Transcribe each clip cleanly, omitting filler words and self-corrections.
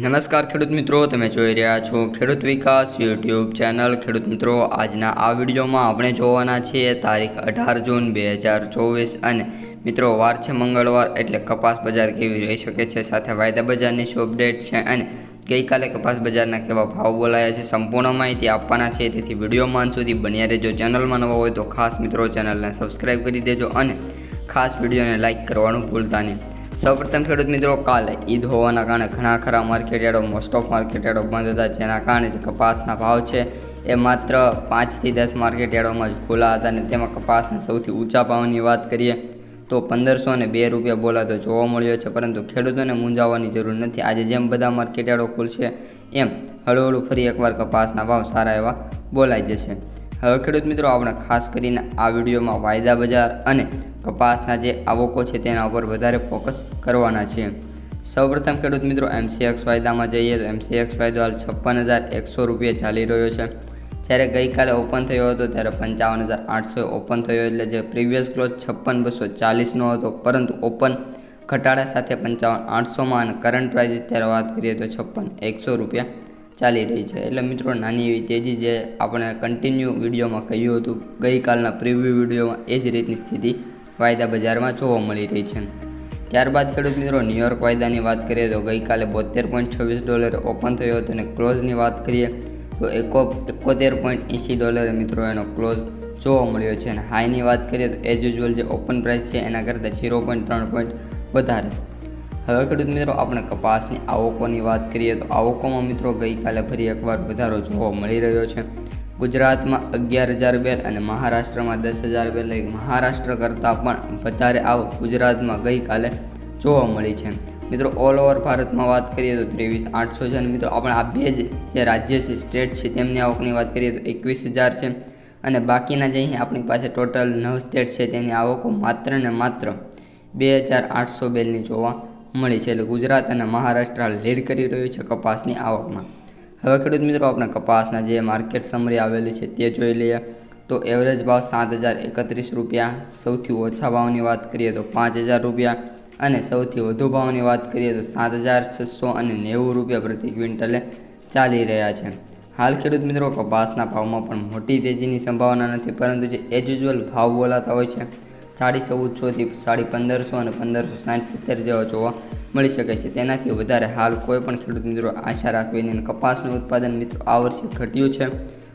નમસ્કાર ખેડૂત મિત્રો, તમે જોઈ રહ્યા છો ખેડૂત વિકાસ યુટ્યુબ ચેનલ। ખેડૂત મિત્રો, આજના આ વિડીયોમાં આપણે જોવાના છીએ તારીખ 18 જૂન 2024 અને મિત્રો વાર છે મંગળવાર, એટલે કપાસ બજાર કેવી રહી શકે છે, સાથે વાયદા બજારની શું અપડેટ છે અને ગઈકાલે કપાસ બજારના કેવા ભાવ બોલાયા છે, સંપૂર્ણ માહિતી આપવાના છે। તેથી વિડીયોમાં અંત સુધી બન્યા રહેજો। ચેનલમાં નવા હોય તો ખાસ મિત્રો ચેનલને સબસ્ક્રાઈબ કરી દેજો અને ખાસ વિડીયોને લાઇક કરવાનું ભૂલતા નહીં। સૌપ્રથમ ખેડૂત મિત્રો, કાલે ઈદ હોવાના કારણે ઘણા ખરા માર્કેટયાર્ડો, મોસ્ટ ઓફ માર્કેટયાર્ડો બંધ હતા, જેના કારણે જે કપાસના ભાવ છે એ માત્ર 5 થી 10 માર્કેટયાર્ડોમાં જ ખુલ્લા હતા અને તેમાં કપાસના સૌથી ઊંચા ભાવની વાત કરીએ તો 1502 રૂપિયા બોલાતો જોવા મળ્યો છે। પરંતુ ખેડૂતોને મૂંઝાવવાની જરૂર નથી। આજે જેમ બધા માર્કેટયાર્ડો ખુલશે એમ હળવું ફરી એકવાર કપાસના ભાવ સારા એવા બોલાઈ જશે। હવે ખેડૂત મિત્રો, આપણે ખાસ કરીને આ વિડીયોમાં વાયદા બજાર અને કપાસના જે આવકો છે તેના ઉપર વધારે ફોકસ કરવાના છીએ। સૌપ્રથમ ખેડૂત મિત્રો, MCX વાયદામાં જઈએ તો MCX વાયદો હાલ 56,100 રૂપિયા ચાલી રહ્યો છે, જ્યારે ગઈકાલે ઓપન થયો હતો ત્યારે 55,800 ઓપન થયો, એટલે જે પ્રીવિયસ ક્લોઝ 56,240નો હતો, પરંતુ ઓપન ઘટાડા સાથે 55,800માં અને કરંટ પ્રાઇસ ત્યારે વાત કરીએ તો 56,100 રૂપિયા ચાલી રહી છે। એટલે મિત્રો, નાની એવી તેજી જે આપણે કન્ટિન્યુ વિડીયોમાં કહ્યું હતું ગઈકાલના પ્રિવ્યૂ વિડીયોમાં, એ જ રીતની સ્થિતિ વાયદા બજારમાં જોવા મળી રહી છે। ત્યારબાદ ખેડૂત મિત્રો, ન્યુયોર્ક વાયદાની વાત કરીએ તો ગઈકાલે $72.26 ઓપન થયો હતો અને ક્લોઝની વાત કરીએ તો $71.80 મિત્રો એનો ક્લોઝ જોવા મળ્યો છે। અને હાઈની વાત કરીએ તો એઝ યુઝ્યુઅલ જે ઓપન પ્રાઇસ છે એના કરતાં 0.3 પોઈન્ટ વધારે। હવે ખેડૂત મિત્રો, આપણે કપાસની આવકોની વાત કરીએ તો આવકોમાં મિત્રો ગઈકાલે ફરી એકવાર વધારો જોવા મળી રહ્યો છે। ગુજરાતમાં 11,000 બેલ અને મહારાષ્ટ્રમાં 10,000 બેલ, મહારાષ્ટ્ર કરતાં પણ વધારે આવક ગુજરાતમાં ગઈકાલે જોવા મળી છે। મિત્રો, ઓલ ઓવર ભારતમાં વાત કરીએ તો 23,800 છે અને મિત્રો આપણે આ બે જે રાજ્ય છે, સ્ટેટ છે, તેમની આવકની વાત કરીએ તો 21,000 છે અને બાકીના જે અહીં આપણી પાસે ટોટલ 9 સ્ટેટ છે તેની આવકો માત્ર ને માત્ર 2,800 બેલની જોવા મળી છે। એટલે ગુજરાત અને મહારાષ્ટ્ર લીડ કરી રહ્યું છે કપાસની આવકમાં। હવે ખેડૂત મિત્રો, આપણે કપાસના જે માર્કેટ સમરી આવેલી છે તે જોઈ લઈએ તો એવરેજ ભાવ 7,031 રૂપિયા, સૌથી ઓછા ભાવની વાત કરીએ તો 5,000 રૂપિયા અને સૌથી વધુ ભાવની વાત કરીએ તો 7,690 રૂપિયા પ્રતિ ક્વિન્ટલે ચાલી રહ્યા છે। હાલ ખેડૂત મિત્રો, કપાસના ભાવમાં પણ મોટી તેજીની સંભાવના નથી, પરંતુ જે એઝ યુઝ્યુઅલ ભાવ બોલાતા હોય છે 1450 થી 1550 અને 1560-70 જેવા જોવા મળી શકે છે। તેનાથી વધારે હાલ કોઈ પણ ખેડૂત મિત્રો આશા રાખવી નહીં। કપાસનું ઉત્પાદન મિત્રો આ વર્ષે ઘટ્યું છે,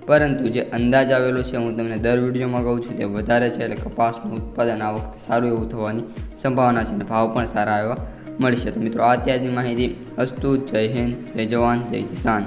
પરંતુ જે અંદાજ આવેલો છે હું તમને દર વિડીયોમાં કહું છું તે વધારે છે, એટલે કપાસનું ઉત્પાદન આ વખતે સારું એવું થવાની સંભાવના છે અને ભાવ પણ સારા એવા મળશે। તો મિત્રો, આ ત્યાંની માહિતી. અસ્તુ, જય હિન્દ, જય જવાન, જય કિસાન।